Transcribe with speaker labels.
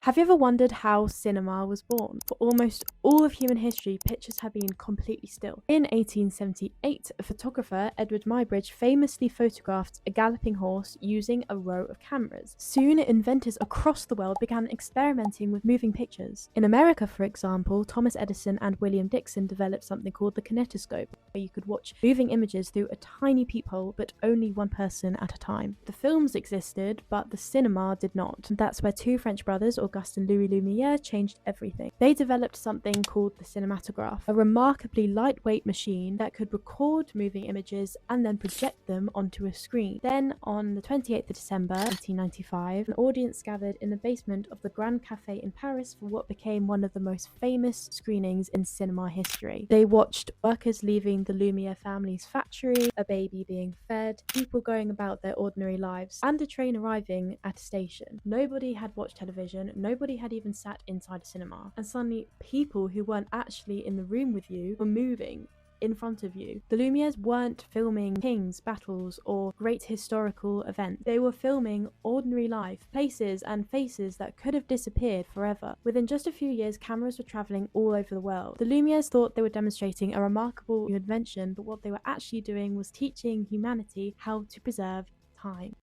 Speaker 1: Have you ever wondered how cinema was born? For almost all of human history, pictures have been completely still. In 1878, a photographer, Eadweard Muybridge, famously photographed a galloping horse using a row of cameras. Soon, inventors across the world began experimenting with moving pictures. In America, for example, Thomas Edison and William Dickson developed something called the Kinetoscope, where you could watch moving images through a tiny peephole, but only one person at a time. The films existed, but the cinema did not. That's where two French brothers, Auguste and Louis Lumière, changed everything. They developed something called the cinematograph, a remarkably lightweight machine that could record moving images and then project them onto a screen. Then, on the 28th of December 1895, an audience gathered in the basement of the Grand Café in Paris for what became one of the most famous screenings in cinema history. They watched workers leaving the Lumière family's factory, a baby being fed, people going about their ordinary lives, and a train arriving at a station. Nobody had watched television, nobody had even sat inside a cinema, and suddenly people who weren't actually in the room with you were moving in front of you. The Lumières weren't filming kings, battles, or great historical events. They were filming ordinary life, places and faces that could have disappeared forever. Within just a few years, cameras were traveling all over the world. The Lumières thought they were demonstrating a remarkable new invention, but what they were actually doing was teaching humanity how to preserve time.